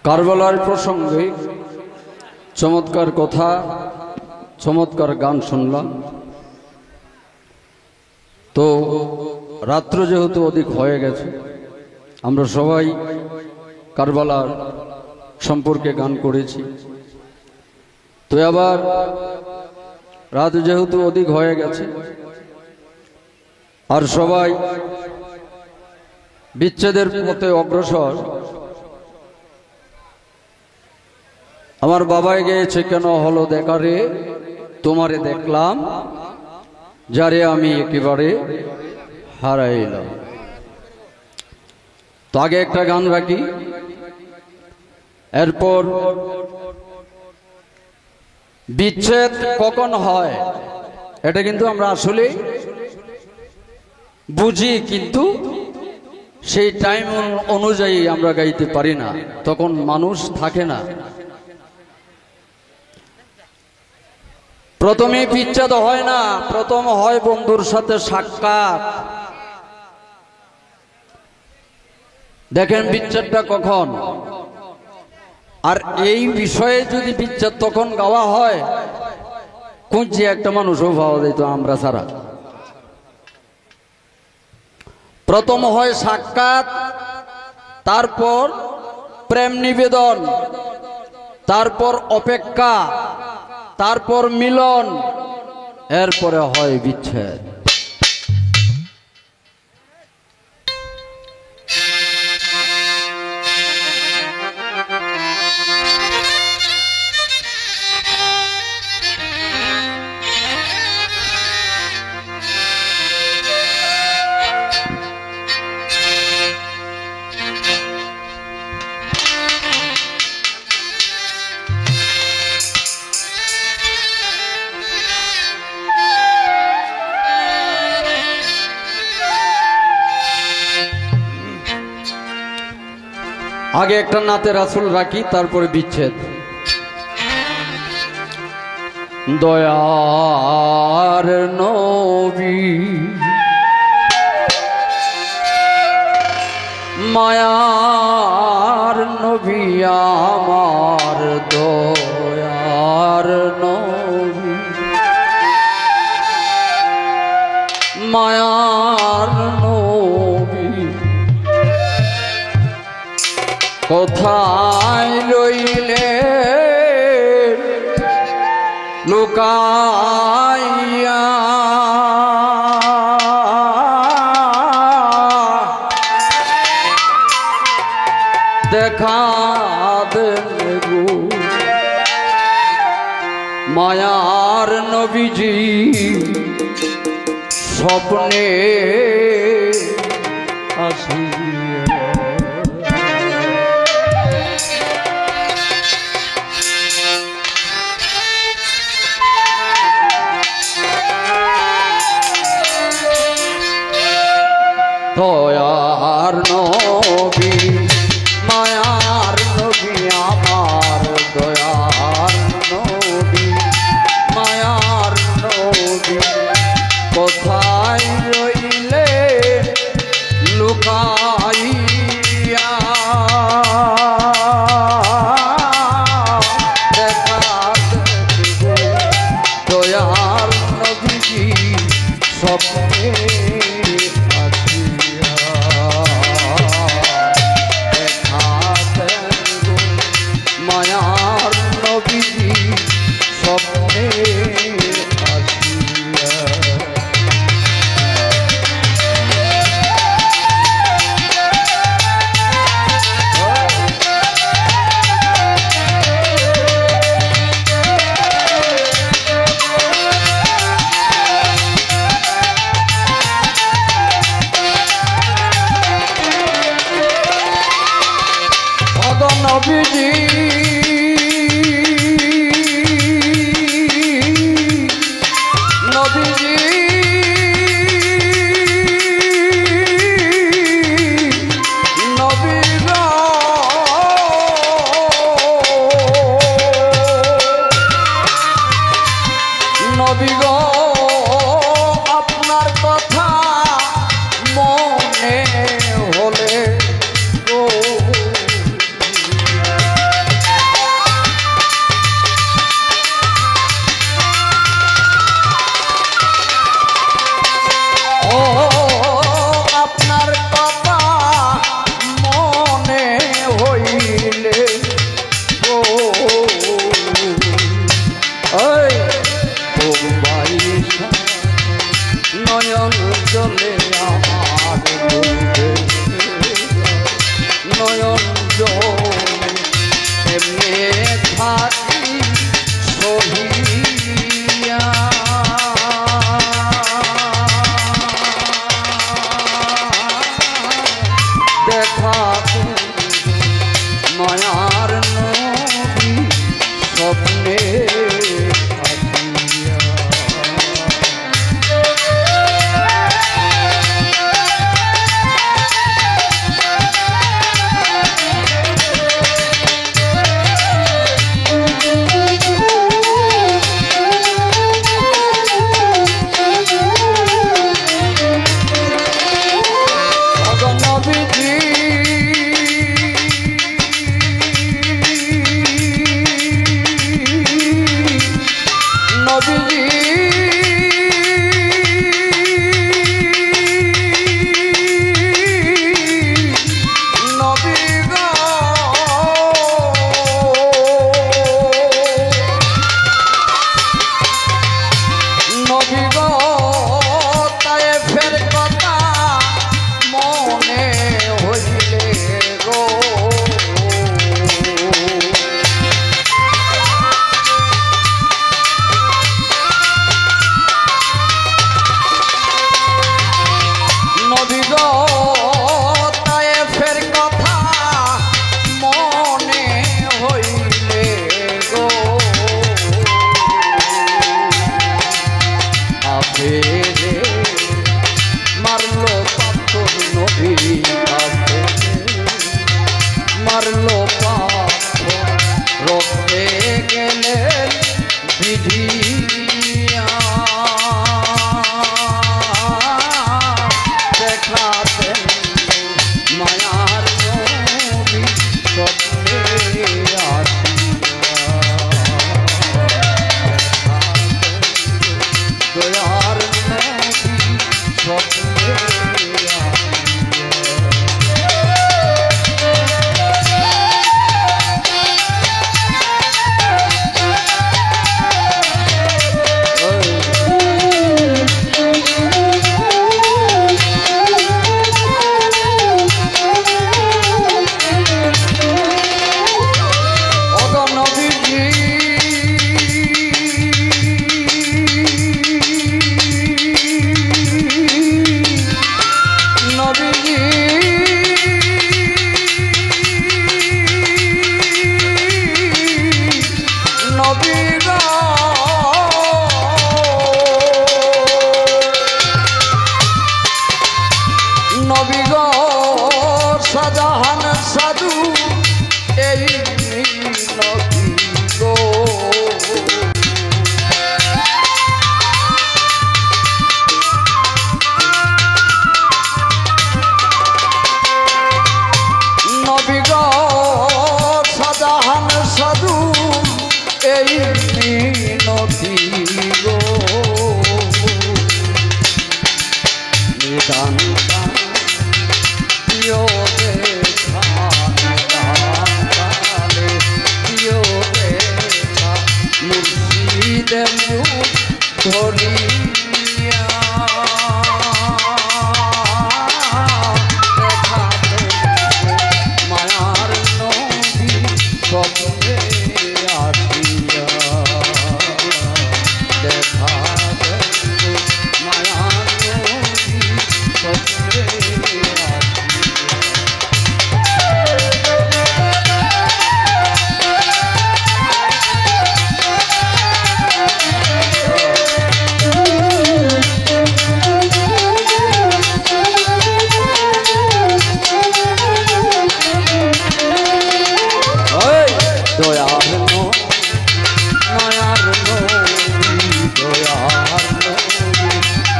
কারবালার প্রসঙ্গে চমৎকার কথা, চমৎকার গান শুনলাম। তো রাত্র যেহেতু অধিক হয়ে গেছে, আমরা সবাই কারবালার সম্পর্কে গান করেছি। তো আবার রাত যেহেতু অধিক হয়ে গেছে আর সবাই বিচ্ছেদের পথে অগ্রসর, আমার বাবাই গেয়েছে কেন হলো দেখা রে তোমারে দেখলাম, যারে আমি একেবারে হারাইলাম। তো আগে একটা গান রাখি, এরপর বিচ্ছেদ কখন হয় এটা কিন্তু আমরা আসলে বুঝি, কিন্তু সেই টাইম অনুযায়ী আমরা গাইতে পারি না, তখন মানুষ থাকে না। প্রথমে বিচ্ছেদ হয় না, প্রথম হয় বন্ধুর সাথে সাক্ষাৎ। দেখেন বিচ্ছেদটা কখন, আর এই বিষয়ে যদি বিচ্ছেদ তখন গাওয়া হয়, খুঁজছি একটা মানুষও পাওয়া যেত আমরা ছাড়া। প্রথম হয় সাক্ষাৎ, তারপর প্রেম নিবেদন, তারপর অপেক্ষা, তারপর মিলন, এরপরে হয় বিচ্ছেদ। আগে একটা নাতে রাসূল রাখি, তারপরে বিচ্ছেদ। দয়ার নবী মায়ার নবী আমার, দয়ার নবী মায়ার নবী, কোথায় রইলে লুকাইয়া, দেখা দেন গো মায়ার নবীজি, স্বপ্নে আসিয়া। দয়ার নবী মায়ার নবী আমার, দয়ার নবী মায়ার নবী, কোথায় রইলে লুকাইয়া, দেখা দেব দয়ার নবীজি, স্বপ্নে মায়ার নবীজি, স্বপ্নে আসিয়া। নবীজি নবীজি নবী গো, নবী গো আপনার কথা মনে হলে গো নয়ন জলে এমনে থাকি সহিয়া দেখা মায়ার নবী স্বপ্নে মারলো পাথর রক্তে গেলে বিধিয়া দেখাতে মায়ার নবী স্বপ্নে দয়ার নবী স্বপ্নে শাহজাহান সাধু এই নবী গো নবী গো শাহজাহান সাধু এই নবী গো নিদান মুর্শিদের মুখ ধরিয়া দেখাতে মায়ার নবী স্বপ্নে আসিয়া দেখাতে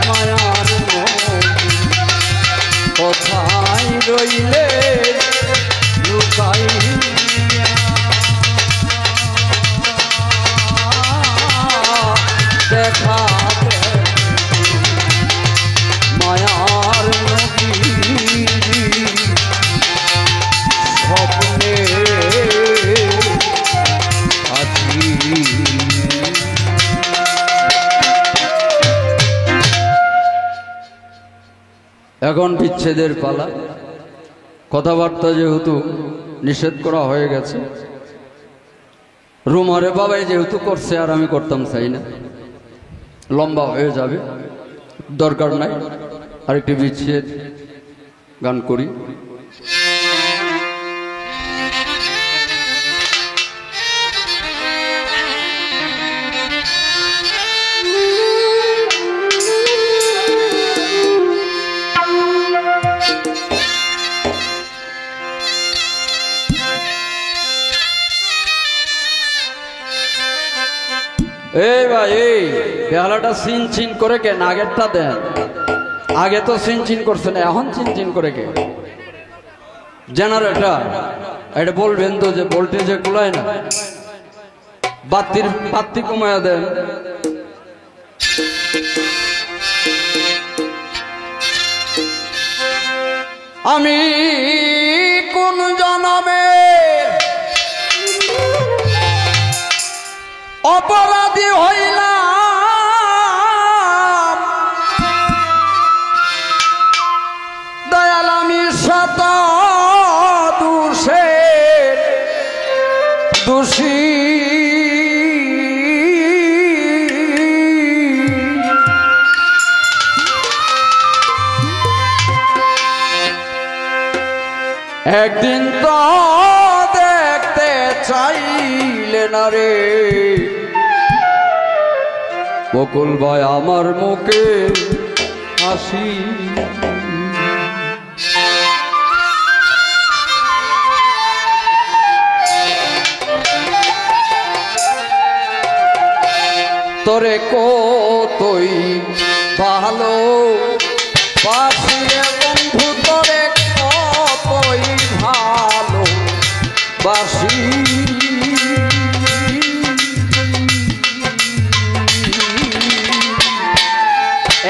মায়ার নবী স্বপ্নে রইলে লুকাইয়া দেখাতে মায়ার নবী স্বপ্নে আছি। এখন বিচ্ছেদের পালা। কথাবার্তা যেহেতু নিষেধ করা হয়ে গেছে, রুমারে বাবাই যেহেতু করছে আর আমি করতাম চাই না, লম্বা হয়ে যাবে, দরকার নাই। আরেকটি বিচ্ছেদ গান করি। এই ভাই, এই বেহালাটা চিন চিন করে কেন? আগেরটা দেন। আগে তো চিন চিন করছে না, এখন চিন চিন করে কে? জেনারেটর এটা বলবেন তো যে ভোল্টেজে কুলায় না, বাতি কমায়া দেন। আমি কোন জনমে অপরাধী হইলাম, দয়াল আমি শত দোষের দোষী। একদিন তো দেখতে চাইলে না রে বকুল ভাই আমার মুখে হাসি। তোরে কতই ভালো বাসি বন্ধু, তোরে কতই ভালো বাসি।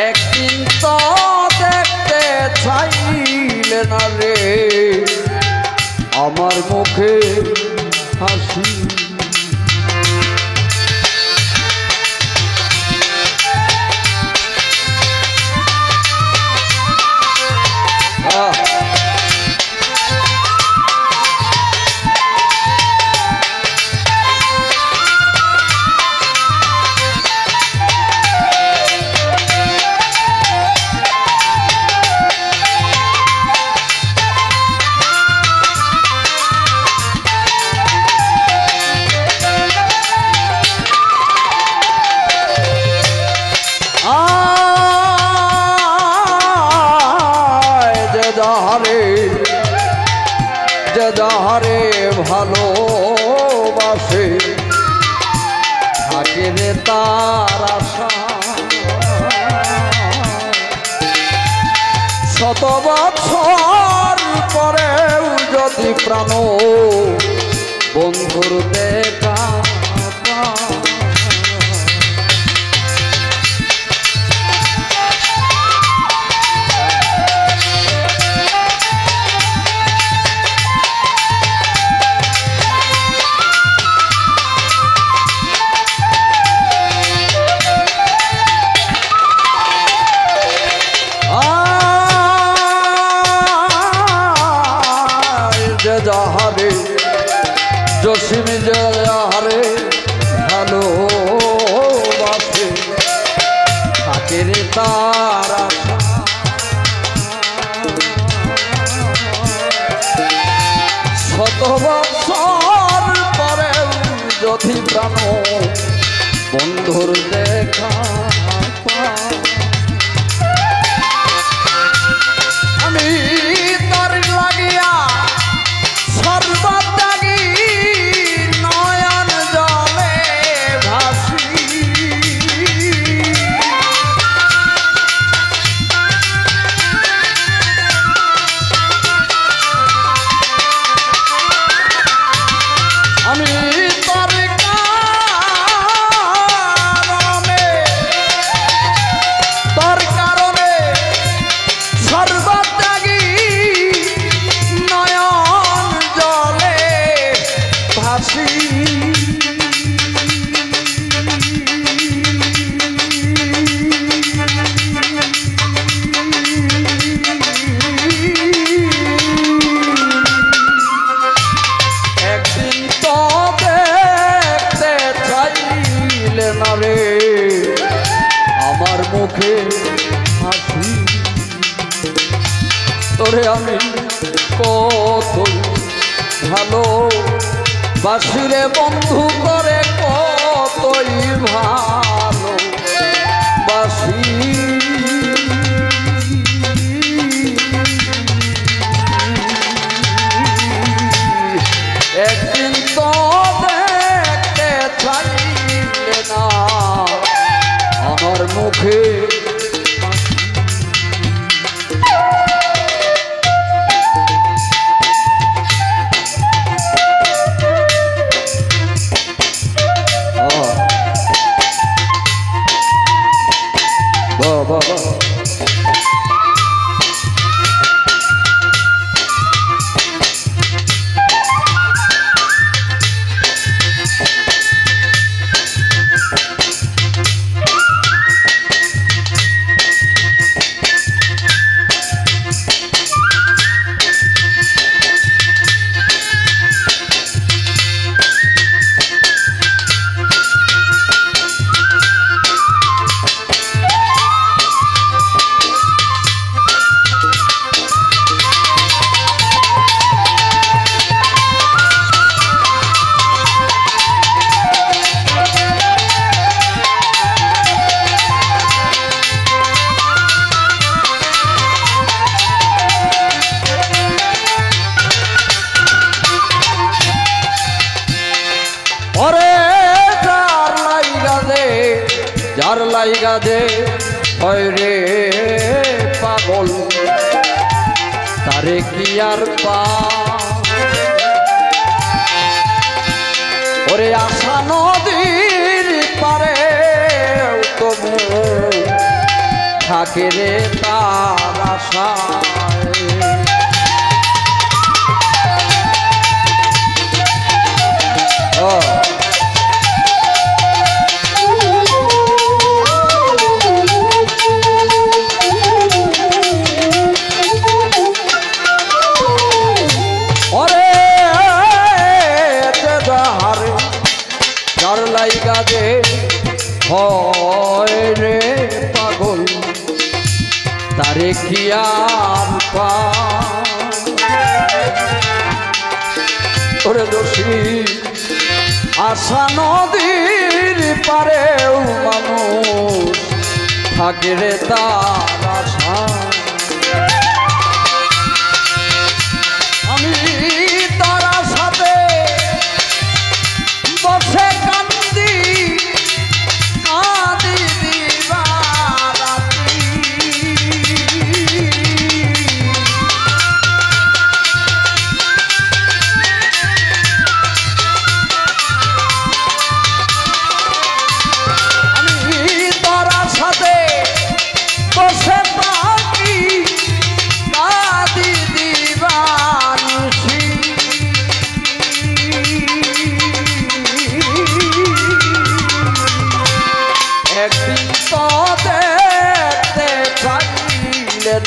একদিন তো দেখতে চাইলে না রে আমার মুখে হাসি। যে যাহারে ভালোবাসে থাকে রে তার আশা, শত বছর পরেও যদি প্রাণ বন্ধুর দেখা পায়। যাহারে জসিম যাহারে ভালোবাসে থাকে রে তার আশা, শত বছর পরেও যদি প্রাণ বন্ধুর দেখা পায়। আমি তার লাগিয়া সর্বত্যাগী নয়ন জলে ভাসি। আমি তার কারণে সর্বত্যাগী নয়ন জলে ভাসি। আমি কতই ভালো বাসিরে বন্ধু করে কতই ভালো বাসি একদিন তো দেখতে চাইলে না আমার মুখে যার লাইগা দে হয় রে পাগল তারে কি আর পা ওরে আশা নদীর পারে তবু থাকে রে তার আশায় লাইগা দে হয় রে পাগল তারে কি আর পা ওরে দোষী আশা নদীর পারেও মানুষ থাকে রে তার আশা আমি তার আশাতে বসে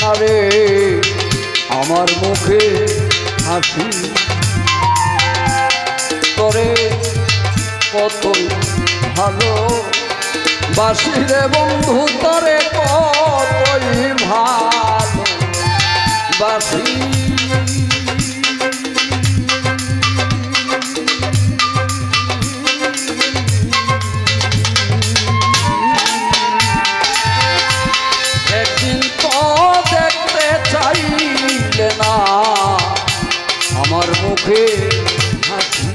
না রে আমার মুখে হাসি তোরে কত ভালো বাসি রে বন্ধু তোরে কতই ভালো বাসি চাইলে না আমার মুখে হাসি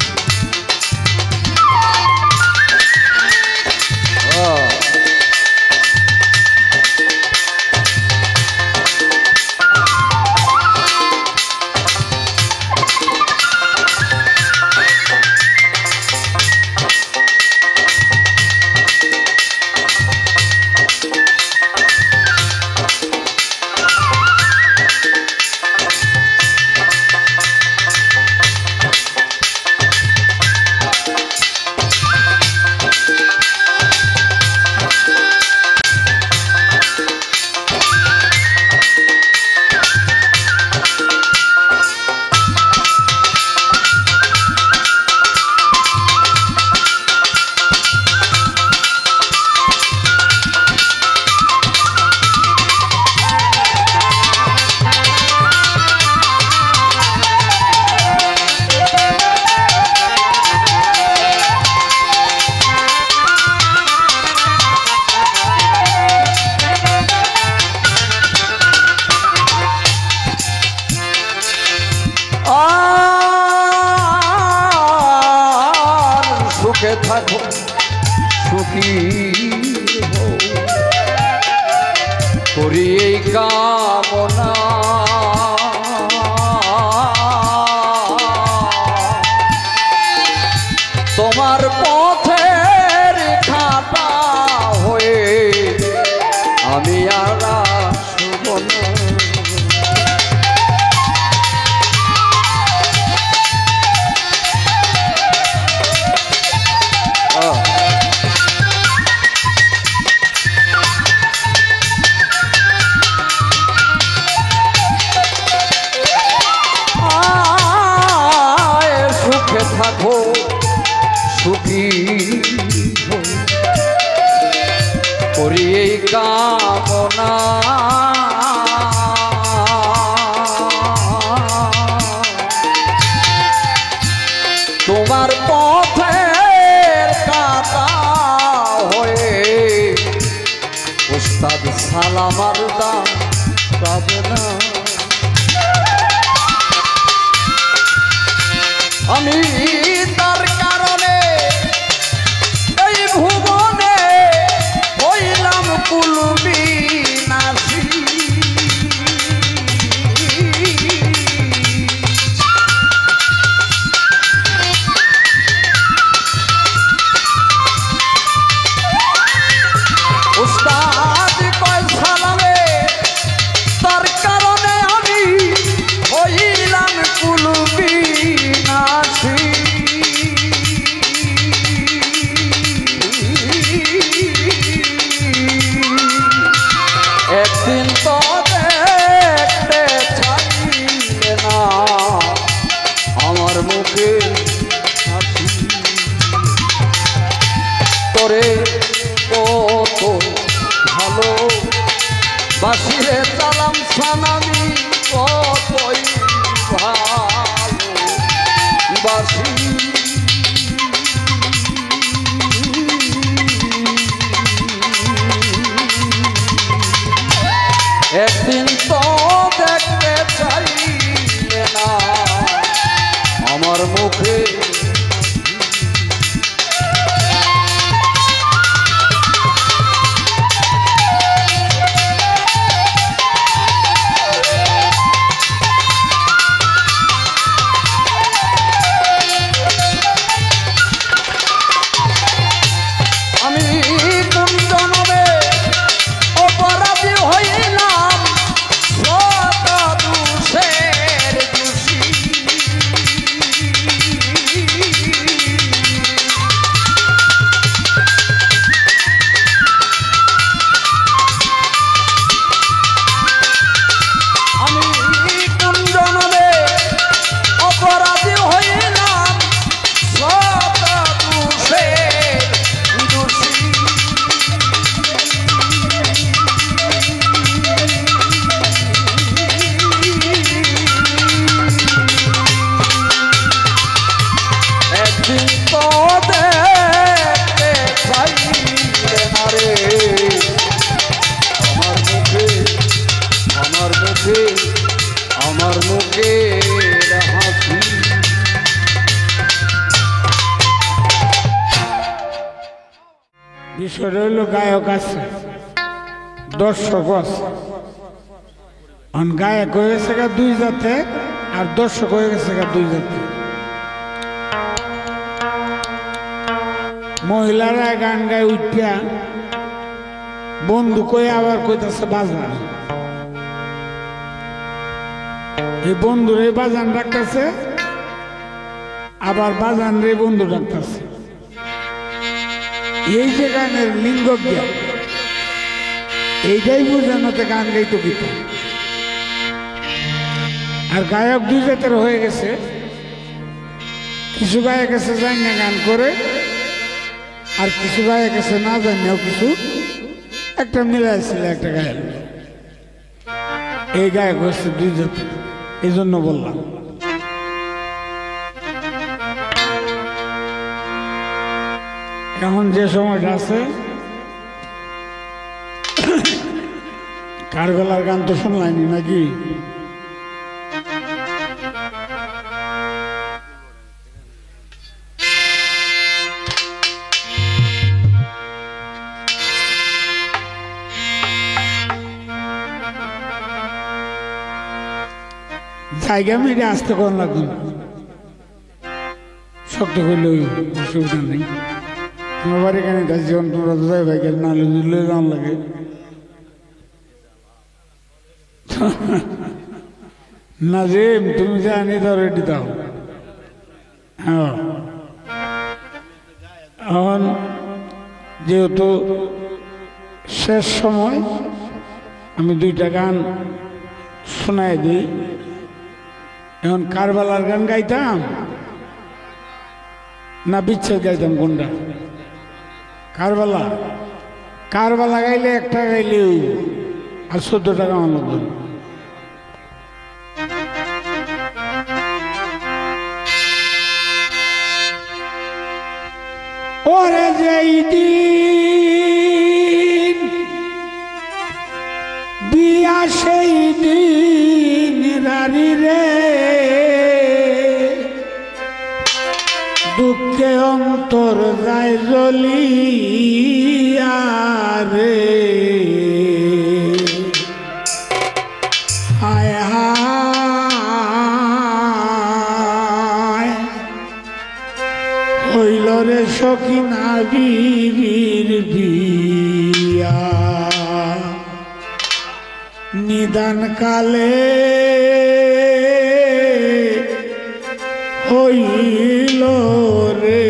সুখে থাকো সুখী হও করি এই কামনা তোমার পথের খাতা হয়ে আমি আর আসব না সুখে থাকো সুখী করি এই কামনা তোমার পথের কাটা হয়ে উস্তাদ সালামার দাম পাবে না আমি তার কারণে এই ভুবনে হইলাম কুলবি নাসি উস্তাদ কয় সালামে তার কারণে আমি হইলাম কুলবি নাসি একদিন তো দেখতে চাইলে না আমার মুখে হাসি তোরে কত ভালো বাসিরে চালাম সানামি কতই ভালো বাসি একদিন তো দেখতে চাইলে না আমার মুখে আমি কোন জনমে অপরাধী হইলাম শত দোষের দোষী আমি কোন জনমে অপরাধী হইলাম শত দোষের দোষী একদিন তো দেখতে চাইলে না রে আমার মুখে আমার মুখে আমার মুখে হাসি বিষয়টা হইল গায়ক আছে দর্শক আছে গায়ক হয়ে গেছে গা দুই জাতে আর দর্শক হয়ে গেছে গা দুই জাতে মহিলারা গান গায় উঠিয়া বন্ধু কয়ে আবার কইতাছে বাজান এই বন্ধুরে বাজান ডাকতেছে আবার বাজান রে বন্ধু ডাকতেছে এই যে গানের লিঙ্গ জ্ঞান এইটাই বোঝানোতে গান গাইতো গীত আর গায়ক দুই জাতের হয়ে গেছে কিছু গায়ক আছে জানি না গান করে আর কিছু গায়ক আছে না জানিও কিছু একটা মিলাইছিল একটা গায়ক এই গায়ক হচ্ছে দুই জাতের এই জন্য বললাম এখন যে সময়টা আছে কারবেলার গান তো শুনলাইনি নাকি টাইগার মেরে আসতে কোন লাগবে না, শক্ত করলে অসুবিধা নেই। তোমার বাড়ি কেন কাছে যখন তোমরা যাই ভাই না লুজলে যাওয়ার লাগে না যে তুমি জানি তো রেডি দাও। হ্যাঁ এখন যেহেতু শেষ সময় আমি দুইটা গান শোনাই দিই। এখন কারবালার গান গাইতাম না বিচ্ছেদ গাইতাম কোনটা? কারবালা। কারবালা গাইলে একটা গাইলে আর 14 টাকা আমার লাগবে। ওরে যেই দিন বিয়া সেই দিন রারি রে, দুঃখে অন্তর যায় জ্বলিয়া রে। হায় হায় হইল রে সখিনা বিবির বিয়া, নিদান কালে হইল রে।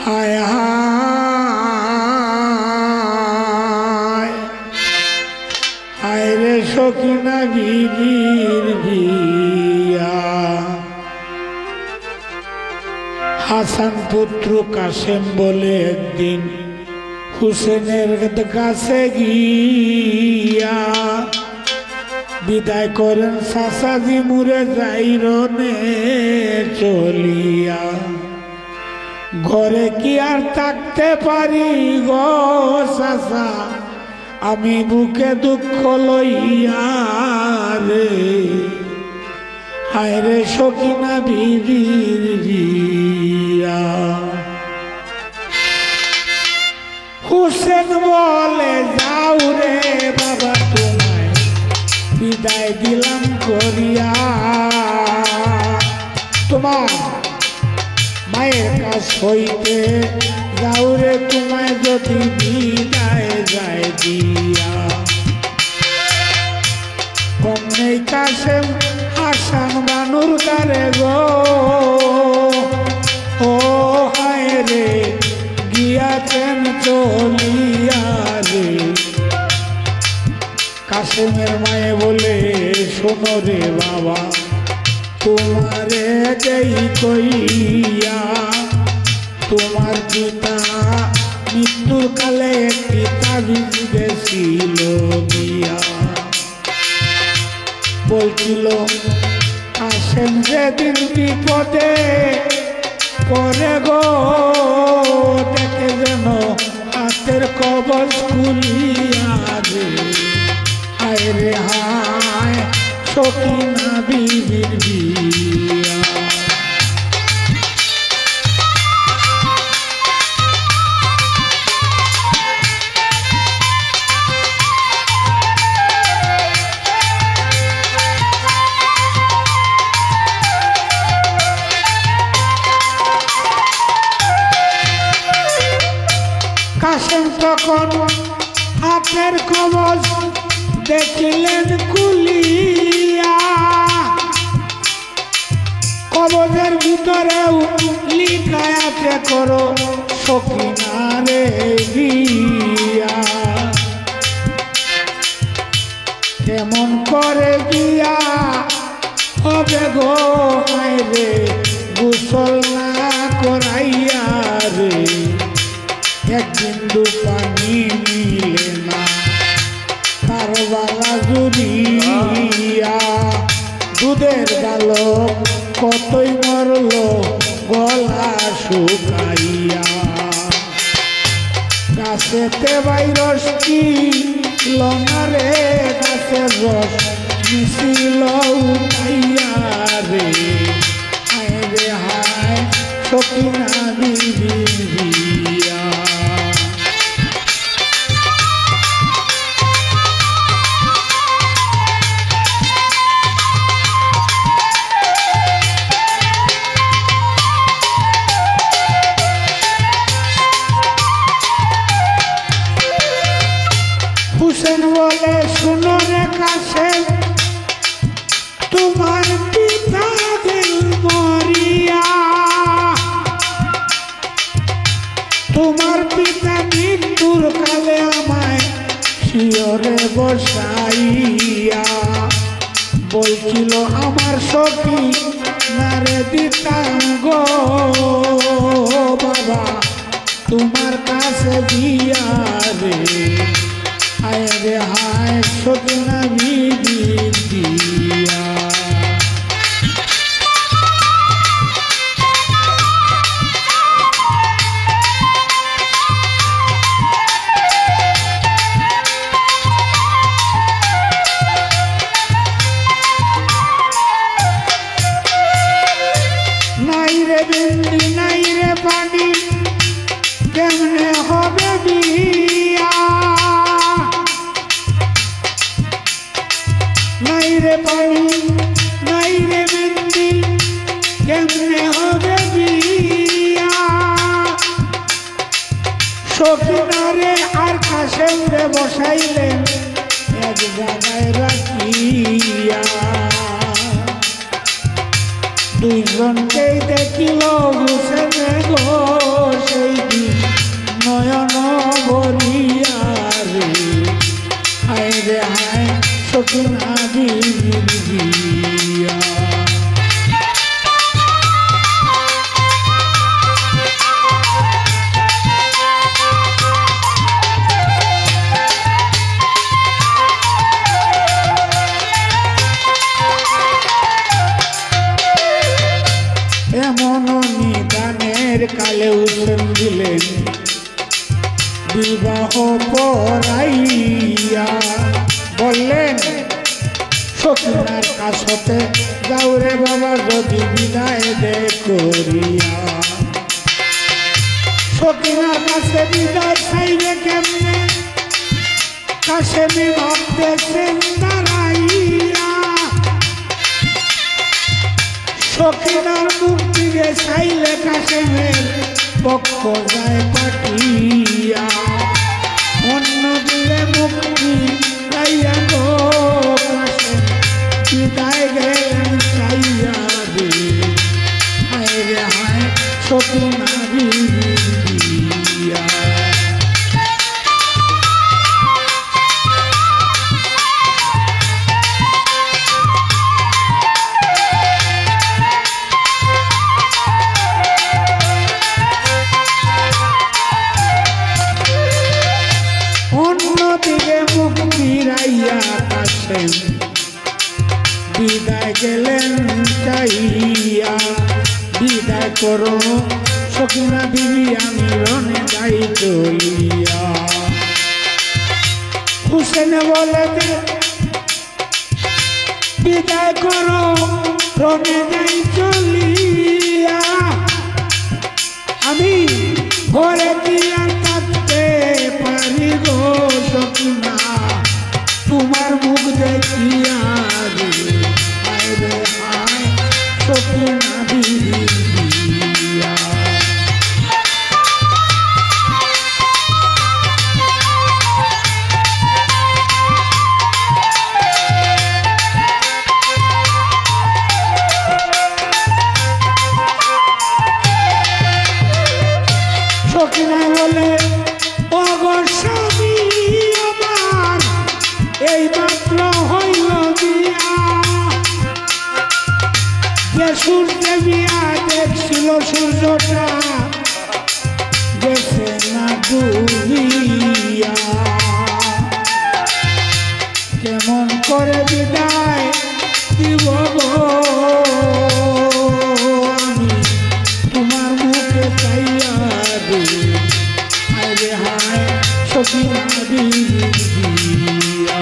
হায় হায় হায় রে সখিনা বিবির বিয়া। হাসান পুত্র কাসেম বলে একদিন হুসেনের কাছে গিয়া বিদায় করেন সাসাজি মুরে যাইরনে চলিয়া। ঘরে কি আর থাকতে পারি গো সাসা, আমি বুকে দুঃখ লইয়া রে। হায় রে সখিনা বিবির বিয়া। হুসেন বলে যাও রে বাবা তোমায় বিদায় দিলাম করিয়া, তোমার মায়ের কাছ হইতে যাও রে তোমায় যদি বিদায় যায় দিয়া। কম নেই কাসেম হাসান বানুর কারে গো, ও হায় রে গিয়াছেন চলিয়া রে। কাসেমের মায়ে বলে শোনো রে বাবা তোমারে যেই কইয়া, তোমার পিতা মৃত্যুর কালে একটি তাবিজ গেছিল গিয়া। বলছিল কাসেম যেদিন বিপদে পরে গো, দেখে যেন হাতের কবজ খুলিয়া রে। হায় রে হায় সখিনা বিবির বিয়া। কাসেম তখন হাতের কবজ দেখিলেন খুলিয়া, কবজের ভিতরেও লিখা আছে করো সখিনা রে বিয়া। কেমন করে বিয়া হবে গো হায় রে, গোসল না করাইয়া রে। এক বিন্দু পানি মিলে না কারবালা জুড়িয়া, দুধের বালক কতই মরল গলা শুকাইয়া। গাছেতে বাইরস কি লনারে, গাছের রস মিশিল উঠাইয়া রে। হায় রে হায় সখিনা বিবির বিয়া। দিতাম গো বাবা তোমার কাছে দিয়া রে, হায় রে হায় সজনা বিবি দিয়া। নাই রে বিন্দি নাই রে পানি কেমনে হবে বিয়া, নাই রে পানি নাই রে বিন্দি কেমনে হবে বিয়া, সখিনারে আর কাশেমরে বসাইলেন এক জায়গায় রাখিয়া, দুইজনকেই দেখিল হুসেনে গো সেই দিন নয়ন ভরিয়া রে, হায় রে হায় সখিনা বিবি দিয়া। এমন নিদানের কালে হুসেন দিলেন বিবাহ পড়াইয়া, বললেন সখিনার কাছতে যাও রে বাবা যদি বিদায় দে করিয়া, সখিনার কাছে বিদায় চাইবে কেমনে কাছে ভাবতেছেন দাঁড়াইয়া, সখিনার মুক্তিকে চাইলে কাশেমের পক্ষ যায় পাঠিয়া, অন্য দিলে মুক্তি চাইয়া গো কাশেম বিদায় গেলেন চাইয়া রে, হায় রে হায় সখিনা বিবি দিয়া। অন্যদিকে মুখ ফিরাইয়া কাশেম বিদায় গেলেন চাইয়া, বিদায় করো সখিনা বিবি আমি রনে যাই চলিয়া, হুসেন বলে বিদায় করো রনে যাই চলিয়া, আমি ঘরে দিয়া থাকতে পারি গো সখিনা তোমার মুখ দেখিয়া রে, হায় রে হায় সখিনা বিবি দিয়া। সখিনা বলে ও গো স্বামী আমার এই মাত্র হইল বিয়া, যে সূর্যে বিয়া দেখছিল সূর্যটা গেছে না ডুবিয়া, কেমন করে বিদায় দিব গো আমি তোমার মুখে চাইয়া রে, হায় রে হায় সখিনা বিবি দিয়া।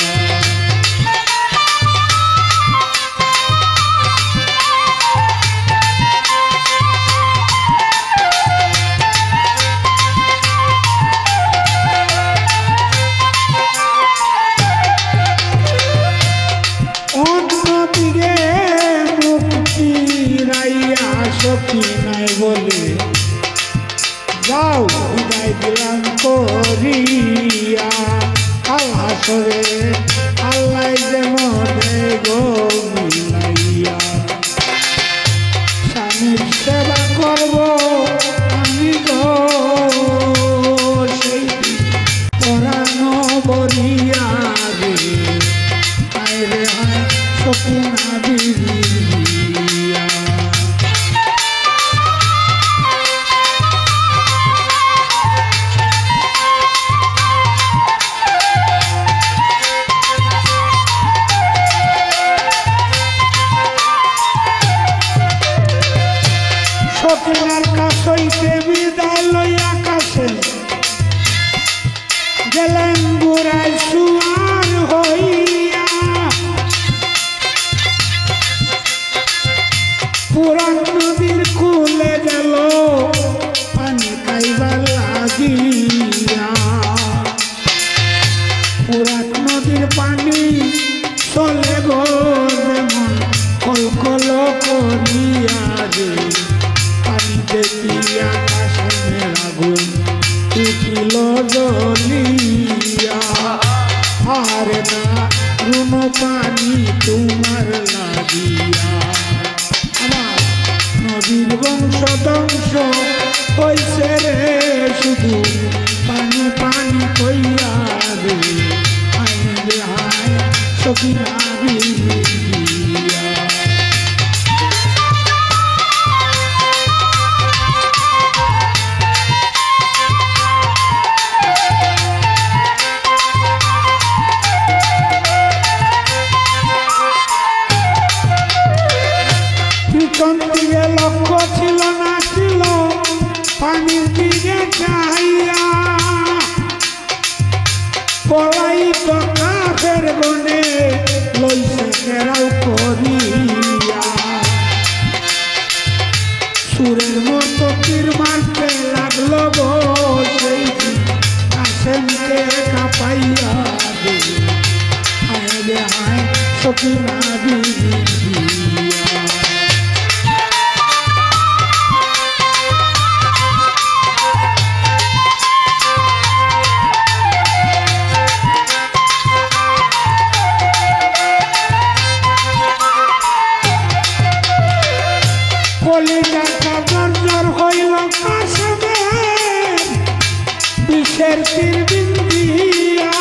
অন্যদিকে মুখ ফিরাইয়া সখিনায় বলে যাও বিদায় দিলাম করিয়া, কাল হাসরে আল্লাহ যেন গো মিলাইয়া, স্বামীর সেবা করব আমি গো সেই পরানো বরিয়া রে, হায় রে হায় সখিনা বিবি দিয়া। সকিনার কাছইতে বিদায় লইয়া কাছে গেলেন বুড়াই সুয়ার হইয়া পুরান নদীর কুলে গেল পানি খাইবার লাগিয়া পুরান নদীর পানি চলে গো যেমন কলকল করিয়া রে পানি দেখিয়া আকাশে আগুন উঠিল জ্বলিয়া আর না রুন পানি তোমার লাগিয়া আমার নদীর বংশ ধ্বংস হইছে রে শুধু পানি পানি কইয়া রে হায় রে হায় সখিনা বিলিয়া পিছন দিকে লক্ষ্য ছিল না ছিল পানির দিকে চাইয়া পলাই তো কাফের গনে লইছে ঘেরাও করিয়া সুরের মতো তীর মারতে লাগলো গো সেই কাশেমকে কাঁপাইয়া দে হায় রে হায় সখিনা বিলিয়া কলিজাটা জর্জর হইল কাশেমের বিষের তীর বিন্দিয়া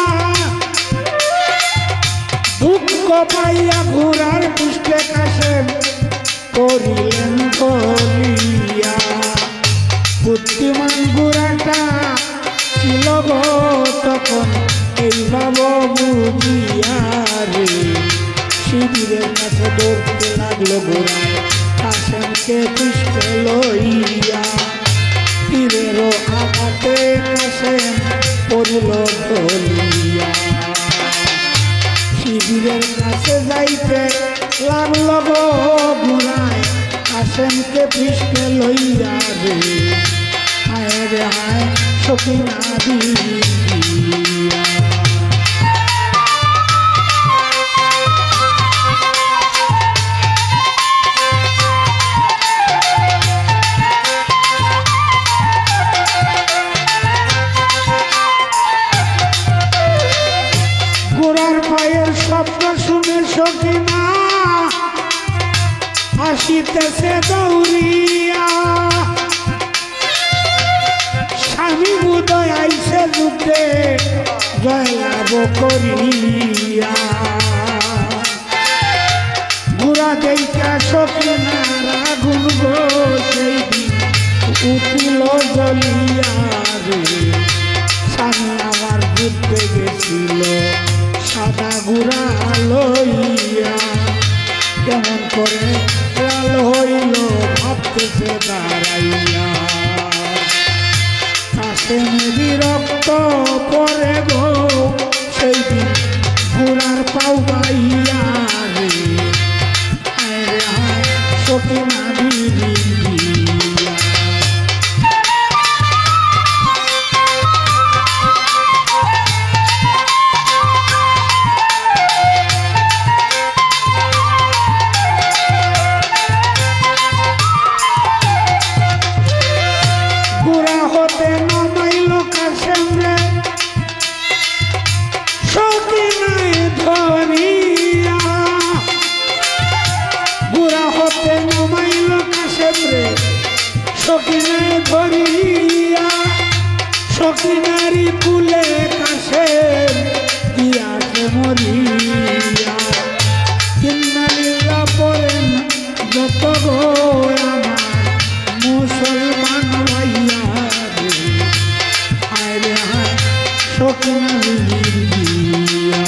দুঃখ পাইয়া ঘোড়ার পৃষ্ঠে কাশেম করিলেন বলিয়া বুদ্ধিমান ঘোড়াটা ছিল গো তখন এই ভাব বুঝিয়া রে শিবিরের কাছে দৌড়তে লাগলো ঘোড়ায় কাশেমকে পৃষ্ঠে লইয়া তীরেরও আঘাতে কাশেম পড়ল ঢলিয়া শিবিরের কাছে যাইতে লাগলো গো ঘোড়ায় কাশেমকে পৃষ্ঠে লইয়া রে হায় রে হায় সখিনা বিলিয়া পায়ের শব্দ শুনে সখিনা আসিতেছে দৌড়িয়া স্বামী উদয় আইসে যুদ্ধে জয়লাভ করিয়া ঘোড়া দেখা সখিনার আগুন গো সেই দিন উঠিল জ্বলিয়া রে স্বামী আমার যুদ্ধে গেছিল সাদা ঘোড়া লইয়া কেমন করে লাল হইল ভাবতেছে দাঁড়াইয়া কাশেম বিরক্ত পরে গো সেই দিন ঘোড়ার পাও বাইয়া রে হায় রে হায় সখিনা বিলিয়া সখিনায় ধরিয়া সখিনারি কুলে কাশেম দিয়াছে মরিয়া কিন্নালিল্লা পড়েন যত গো আমার মুসলমান ভাইয়া রে হায় রে হায় সখিনা বিলিয়া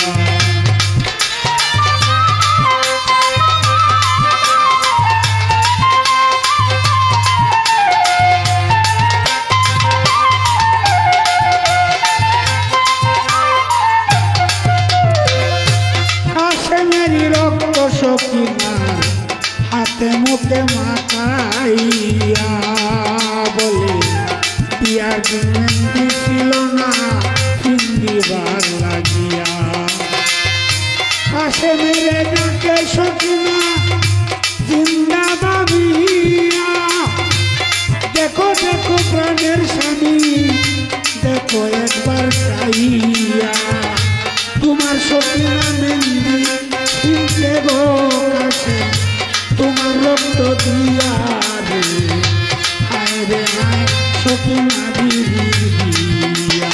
সকিনা বিবিয়া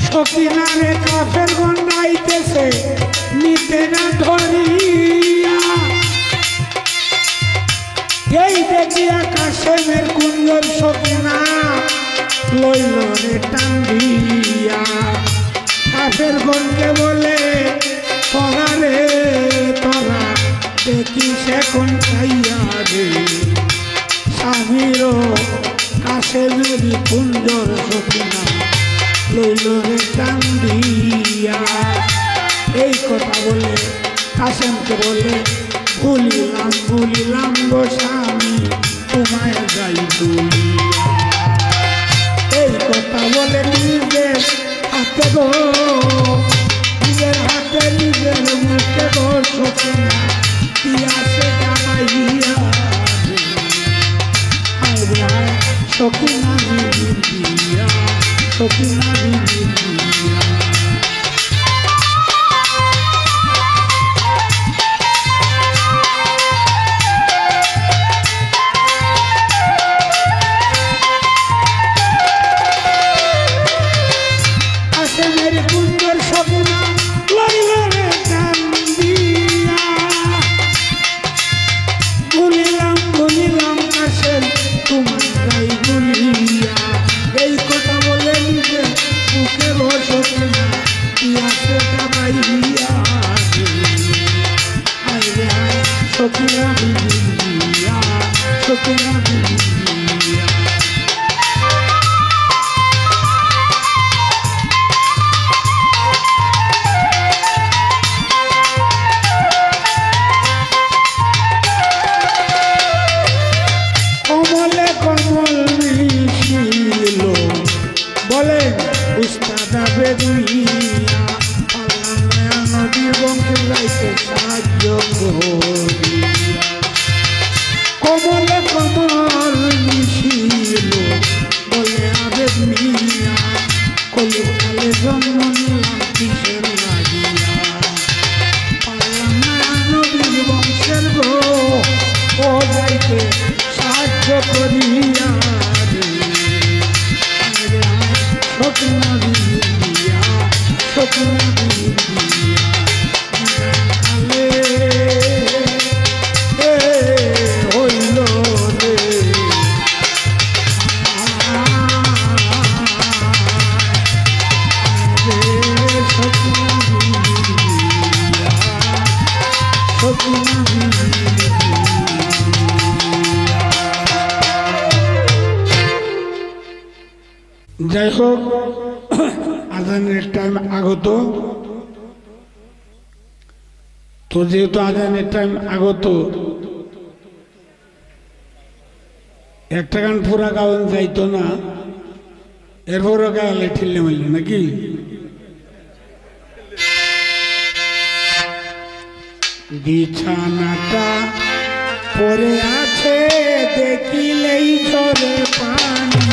সকিনারে কাফের গন্ডাইতেছে নিতে না ধরিয়া এই দেখিয়া কাশেমের কুঞ্জর সকিনা লইল রে টান দিয়া কাফের গনকে বলে তোরা রে তোরা দেখিস এখন চাইয়া রে স্বামীর কাশেমেরই কুঞ্জর সকিনা লইল রে টান দিয়া এই কথা বলে কাশেমকে বলে ভুলিলাম ভুলিলাম গো স্বামী তোমায় যাই ভুলিয়া এই কথা বলে নিজের হাতে গো নিজের হাতে নিজের মুখে গো সকিনা দিয়াছে জামাইয়া সকিনা বিবিয়া সকিনা বিবিয়া কাশেমের কুঞ্জর সকিনা লইল রে টান দিয়া ভুলিলাম ভুলিলাম কাশেম তোমায় ভুলিয়া এই কথা বলে নিজে বুকে সকিনা দিয়াছে জামাইয়া আইরে সকিনা বিবিয়া সকিনা বিবিয়া কমলে কমল মিশিল বলে উস্তাদা বেদুইয়া পাল্লা নদীর বংশের গাইতে সাহায্য করিয়া কমলে কমল মিশিল বলে আবেদ মিয়া কলিকালে জন্ম নিলাম কিসের লাগিয়া পাল্লা নদীর বংশের গো ও যাইতে সাহায্য করিয়া সকিনা বিবিয়া সকিনা বিবিয়া কালে হইল রে সকিনা বিবিয়া সকিনা বিবিয়া যাই হোক আজানের টাইম আগত তো যেহেতু আজানের টাইম আগত একটা গান পুরা গাওয়ান যাইতো না এরপরও গালে ঠিললে মারলে নাকি বিছানাটা পরে আছে দেখিলেই ঝরে পানি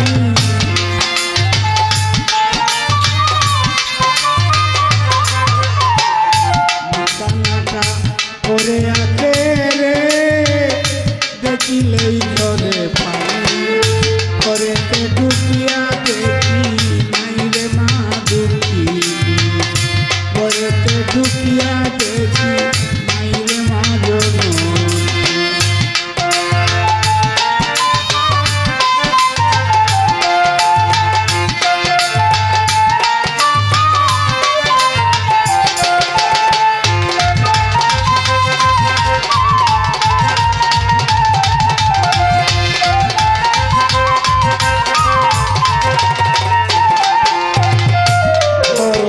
পরে আছে রে দেখিলেই ঝরে পানি করেতে ঢুকিয়া দেখি নাই রে মা দুঃখী করেতে ঢুকিয়া দেখি নাই রে মা জননী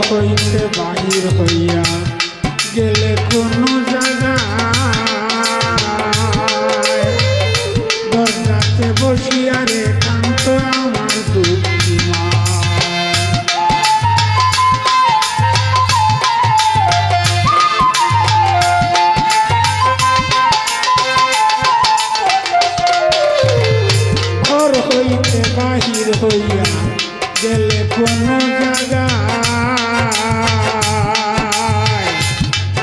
হইতে বাহির হইয়া গেলে কোনো জায়গায় দরজাতে বসিয়া রে কান্ত আমার দুঃখী মা ঘর হইতে বাহির হইয়া গেলে কোনো জায়গায়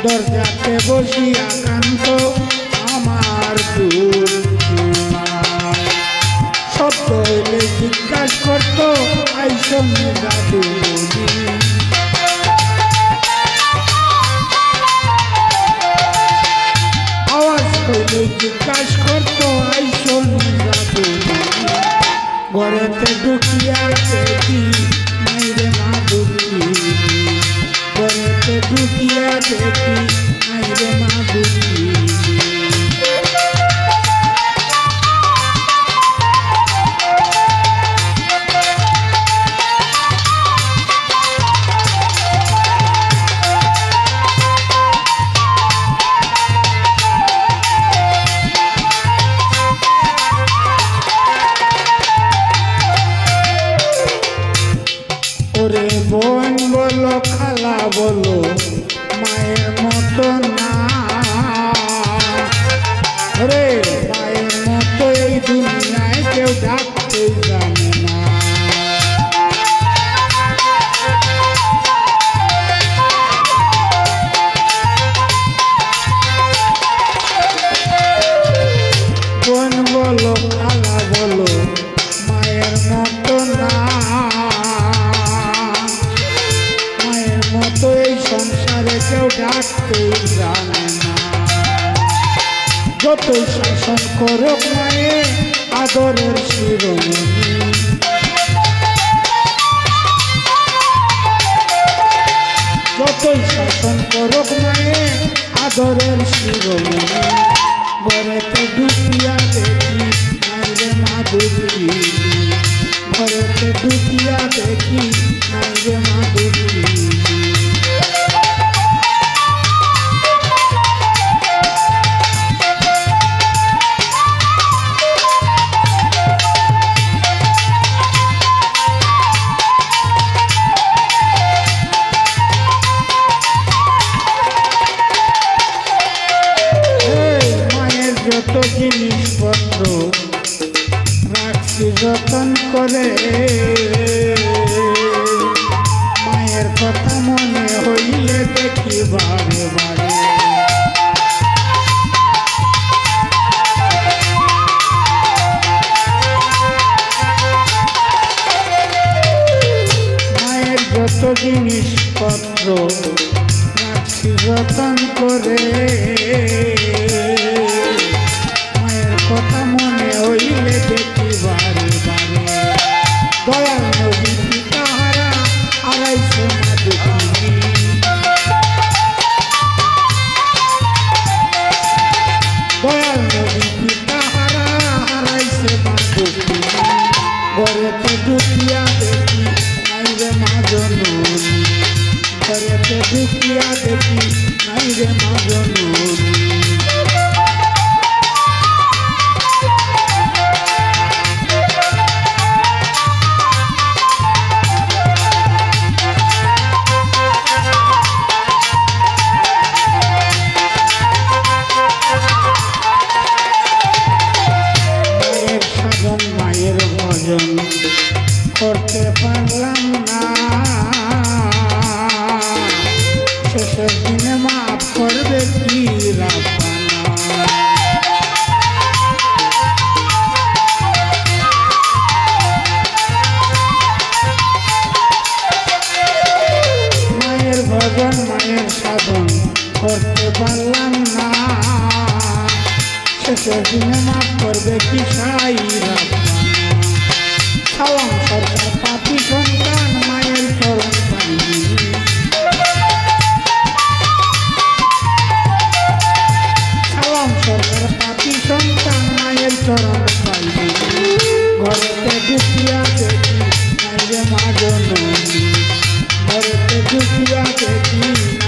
দরজাতে বসিয়া কান্ত আমার শব্দ হইলে জিজ্ঞাসা করতো আইসন দাদু আওয়াজ হইলে জিজ্ঞাসা করতো আইসন দাদু ঘরেতে ঢুকিয়া দেখি নাই রে মা দুঃখী ঘরেতে ঢুকিয়া দেখি নাই রে মা দুঃখী ওরে বোন বলো খালা বলো মায়ের মতো না রে মায়ের মতো এই দুনিয়ায় কেউ ডাকতে জানে না বোন বলো খালা বলো মায়ের মতো না মতো এই সংসারে কেউ ডাকতে জানে না যতই শাসন করুক মায়ে আদরের শিরোমণি যতই শাসন করুক মায়ে আদরের শিরোমণি ঘরেতে ঢুকিয়া দেখি নাই রে মা দুঃখী ঘরেতে ঢুকিয়া দেখি নাই রে মা দুঃখী যত জিনিসপত্র রাখছি যতন করে মায়ের কথা মনে হইলে দেখি বারে বারে মায়ের যত জিনিসপত্র রাখছি যতন করে কথা মনে হইলে দেখি বারে বারে দয়াল নবী পিতাহারা আড়াইশো মা দুঃখী দয়াল নবী পিতাহারা আড়াইশো মা দুঃখী ঘরেতে ঢুকিয়া দেখি নাই রে মা জননী ঘরেতে ঢুকিয়া দেখি নাই রে মা জননী মায়ের ভজন করতে পারলাম না শেষের দিনে মাফ করবে কি রাব্বানা মায়ের ভজন মায়ের সাধন করতে পারলাম না শেষের দিনে মাফ করবে কি সাই রাব্বানা সালাম সরকার পাপি সন্তান মায়ের চরণ পাইনি সালাম সরকার পাপি সন্তান মায়ের চরণ পাইনি ঘরেতে ঢুকিয়া দেখি নাই রে মা জননী ঘরেতে ঢুকিয়া দেখি